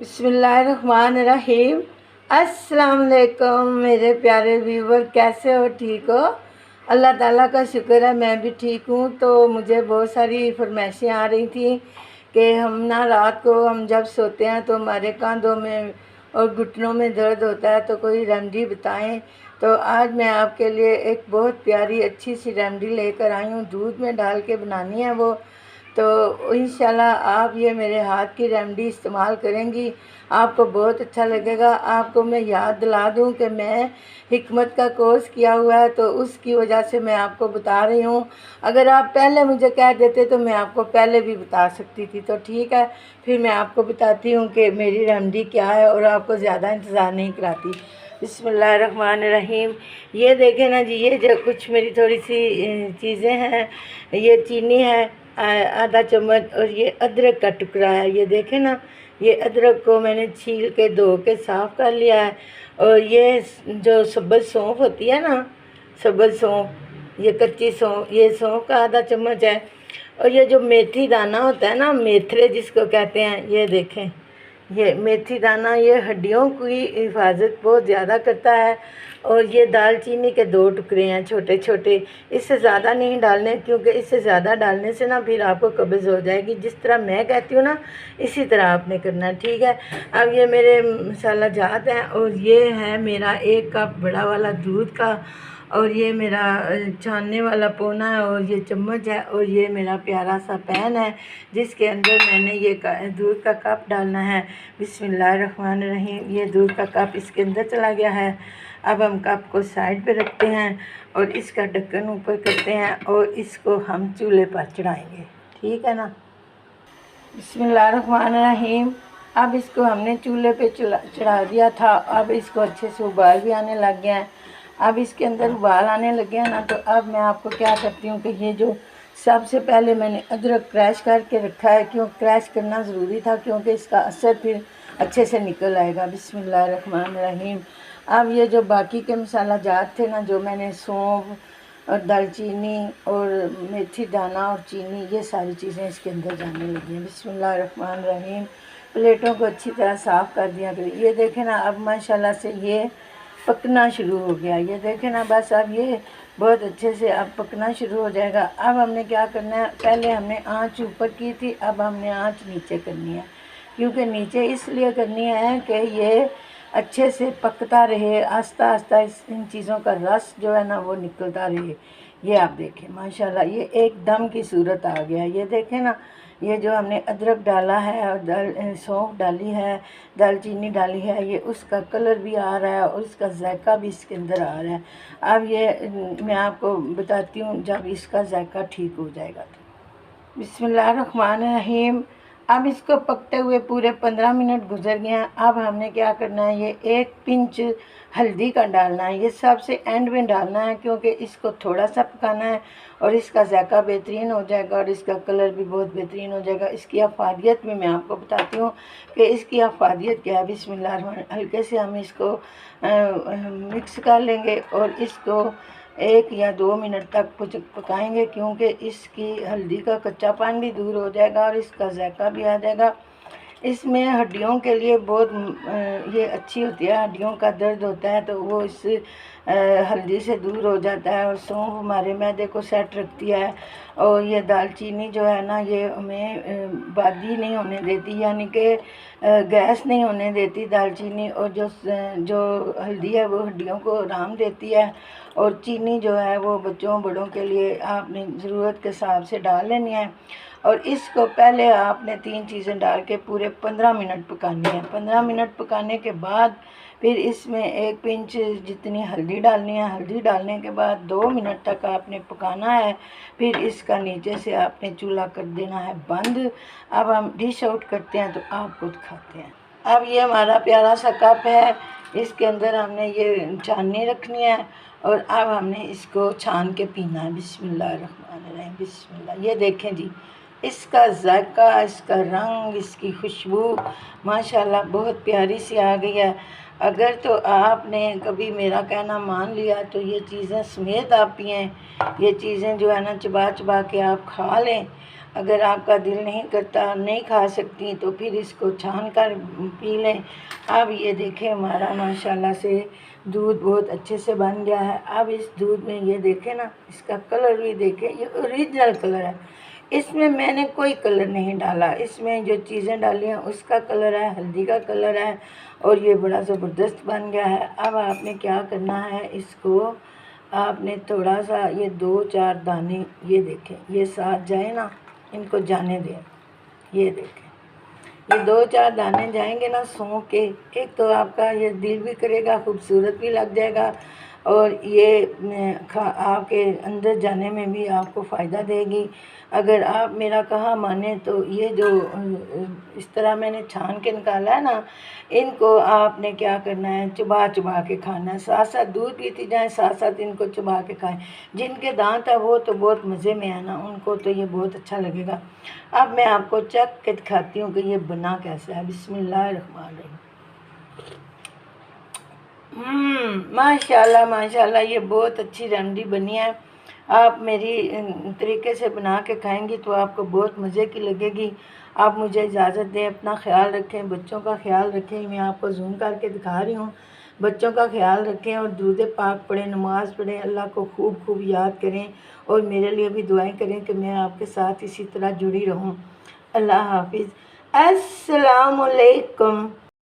बिस्मिल्लाहिर्रहमानिर्रहीम। अस्सलाम वालेकुम मेरे प्यारे व्यूवर, कैसे हो? ठीक हो? अल्लाह ताला का शुक्र है, मैं भी ठीक हूँ। तो मुझे बहुत सारी फरमाइशें आ रही थी कि हम ना रात को हम जब सोते हैं तो हमारे कंधों में और घुटनों में दर्द होता है, तो कोई रेमडी बताएं। तो आज मैं आपके लिए एक बहुत प्यारी अच्छी सी रेमडी लेकर आई हूँ। दूध में डाल के बनानी है वो। तो इंशाल्लाह आप ये मेरे हाथ की रेमडी इस्तेमाल करेंगी, आपको बहुत अच्छा लगेगा। आपको मैं याद दिला दूं कि मैं हिकमत का कोर्स किया हुआ है, तो उसकी वजह से मैं आपको बता रही हूँ। अगर आप पहले मुझे कह देते तो मैं आपको पहले भी बता सकती थी। तो ठीक है, फिर मैं आपको बताती हूँ कि मेरी रेमडी क्या है और आपको ज़्यादा इंतज़ार नहीं कराती। बिस्मिल्लाहिर्रहमानिर्रहीम। ये देखें ना जी, ये जो कुछ मेरी थोड़ी सी चीज़ें हैं, ये चीनी है आधा चम्मच, और ये अदरक का टुकड़ा है। ये देखें ना, ये अदरक को मैंने छील के धो के साफ़ कर लिया है। और ये जो सब्ज़ सौंफ होती है ना, सब्ज़ सौंफ, ये कच्ची सौंफ, ये सौंफ का आधा चम्मच है। और ये जो मेथी दाना होता है ना, मेथरे जिसको कहते हैं, ये देखें, ये मेथी दाना ये हड्डियों की हिफाजत बहुत ज़्यादा करता है। और ये दालचीनी के 2 टुकड़े हैं छोटे छोटे। इससे ज़्यादा नहीं डालने, क्योंकि इससे ज़्यादा डालने से ना फिर आपको कब्ज़ हो जाएगी। जिस तरह मैं कहती हूँ ना, इसी तरह आपने करना है, ठीक है। अब ये मेरे मसाला जात हैं, और ये है मेरा 1 कप बड़ा वाला दूध का, और ये मेरा छानने वाला पोना है, और ये चम्मच है, और ये मेरा प्यारा सा पैन है जिसके अंदर मैंने ये दूध का कप डालना है। बिस्मिल्लाहिर्रहमानिर्रहीम। ये दूध का कप इसके अंदर चला गया है। अब हम कप को साइड पे रखते हैं और इसका ढक्कन ऊपर करते हैं, और इसको हम चूल्हे पर चढ़ाएंगे, ठीक है ना। बिस्मिल्लाहिर्रहमानिर्रहीम। अब इसको हमने चूल्हे पे चढ़ा दिया था। अब इसको अच्छे से उबाल भी आने लग गया है। अब इसके अंदर उबाल आने लगे हैं ना, तो अब मैं आपको क्या करती हूँ कि ये जो सबसे पहले मैंने अदरक क्रैश करके रखा है, क्यों क्रैश करना ज़रूरी था, क्योंकि इसका असर फिर अच्छे से निकल आएगा। बिस्मिल्लाहिर्रहमानिर्रहीम। अब ये जो बाकी के मसाला जात थे ना, जो मैंने सौंफ और दालचीनी और मेथी दाना और चीनी, ये सारी चीज़ें इसके अंदर जाने लगी हैं। बिस्मिल्लाहिर्रहमानिर्रहीम। प्लेटों को अच्छी तरह साफ़ कर दिया करें। ये देखें ना, अब माशाल्लाह से ये पकना शुरू हो गया। ये देखें ना, बस अब ये बहुत अच्छे से अब पकना शुरू हो जाएगा। अब हमने क्या करना है, पहले हमने आँच ऊपर की थी, अब हमने आँच नीचे करनी है। क्योंकि नीचे इसलिए करनी है कि ये अच्छे से पकता रहे, आस्ता आस्ता इन चीज़ों का रस जो है ना वो निकलता रहे। ये आप देखें माशाल्लाह, ये एकदम की सूरत आ गया। ये देखें ना, ये जो हमने अदरक डाला है और सौंफ डाली है, दालचीनी डाली है, ये उसका कलर भी आ रहा है और उसका जायका भी इसके अंदर आ रहा है। अब ये मैं आपको बताती हूँ जब इसका जायका ठीक हो जाएगा। तो बिस्मिल्लाहिर्रहमानिर्रहीम। अब इसको पकते हुए पूरे 15 मिनट गुजर गए हैं। अब हमने क्या करना है, ये 1 पिंच हल्दी का डालना है। ये सबसे एंड में डालना है, क्योंकि इसको थोड़ा सा पकाना है और इसका जायका बेहतरीन हो जाएगा और इसका कलर भी बहुत बेहतरीन हो जाएगा। इसकी अफादियत में मैं आपको बताती हूँ कि इसकी अफादियत क्या है। बिस्मिल्लाह, हल्के से हम इसको मिक्स कर लेंगे और इसको 1 या 2 मिनट तक कुछ पकाएंगे, क्योंकि इसकी हल्दी का कच्चापन भी दूर हो जाएगा और इसका जायका भी आ जाएगा। इसमें हड्डियों के लिए बहुत ये अच्छी होती है। हड्डियों का दर्द होता है तो वो इस हल्दी से दूर हो जाता है। और सौंफ हमारे मैदे को सेट रखती है। और ये दालचीनी जो है ना, ये हमें बादी नहीं होने देती, यानी कि गैस नहीं होने देती दालचीनी। और जो हल्दी है वो हड्डियों को आराम देती है। और चीनी जो है वो बच्चों बड़ों के लिए आपने ज़रूरत के हिसाब से डाल लेनी है। और इसको पहले आपने 3 चीज़ें डाल के पूरे 15 मिनट पकानी है। 15 मिनट पकाने के बाद फिर इसमें 1 पिंच जितनी हल्दी डालनी है। हल्दी डालने के बाद 2 मिनट तक आपने पकाना है। फिर इसका नीचे से आपने चूल्हा कर देना है बंद। अब हम डिश आउट करते हैं तो आपको दिखाते हैं। अब ये हमारा प्यारा सा कप है, इसके अंदर हमने ये छाननी रखनी है और अब हमने इसको छान के पीना है। बिस्मिल्लाहिर्रहमानिर्रहीम। बिस्मिल्लाह। ये देखें जी, इसका जायका, इसका रंग, इसकी खुशबू माशाल्लाह बहुत प्यारी सी आ गई है। अगर तो आपने कभी मेरा कहना मान लिया तो ये चीज़ें समेत आप पिएँ। ये चीज़ें जो है ना चबा चबा के आप खा लें। अगर आपका दिल नहीं करता, नहीं खा सकती, तो फिर इसको छान कर पी लें। अब ये देखें हमारा माशाल्लाह से दूध बहुत अच्छे से बन गया है। अब इस दूध में ये देखें ना, इसका कलर भी देखें, ये ओरिजिनल कलर है, इसमें मैंने कोई कलर नहीं डाला। इसमें जो चीज़ें डाली हैं उसका कलर है, हल्दी का कलर है, और ये बड़ा ज़बरदस्त बन गया है। अब आपने क्या करना है, इसको आपने थोड़ा सा ये 2-4 दाने, ये देखें, ये साथ जाए ना, इनको जाने दें। ये देखें, ये 2-4 दाने जाएंगे ना सौंफ के, एक तो आपका ये दिल भी करेगा, खूबसूरत भी लग जाएगा, और ये आपके अंदर जाने में भी आपको फ़ायदा देगी। अगर आप मेरा कहा माने तो ये जो इस तरह मैंने छान के निकाला है ना, इनको आपने क्या करना है, चबा चबा के खाना है। साथ साथ दूध पीती जाएं, साथ साथ इनको चबा के खाएं। जिनके दांत है वो तो बहुत मज़े में है ना, उनको तो ये बहुत अच्छा लगेगा। अब मैं आपको चख के दिखाती हूँ कि ये बना कैसा है। बिस्मिल्लाहिर्रहमानिर्रहीम। माशाल्लाह माशाल्लाह, ये बहुत अच्छी रेमडी बनी है। आप मेरी तरीके से बना के खाएंगी तो आपको बहुत मज़े की लगेगी। आप मुझे इजाज़त दें, अपना ख्याल रखें, बच्चों का ख्याल रखें। मैं आपको जूम करके दिखा रही हूँ। बच्चों का ख्याल रखें और दुरूद पाक पढ़ें, नमाज़ पढ़ें, अल्लाह को खूब खूब याद करें, और मेरे लिए भी दुआएं करें कि मैं आपके साथ इसी तरह जुड़ी रहूँ। अल्लाह हाफिज़। अस्सलामुअलैकुम।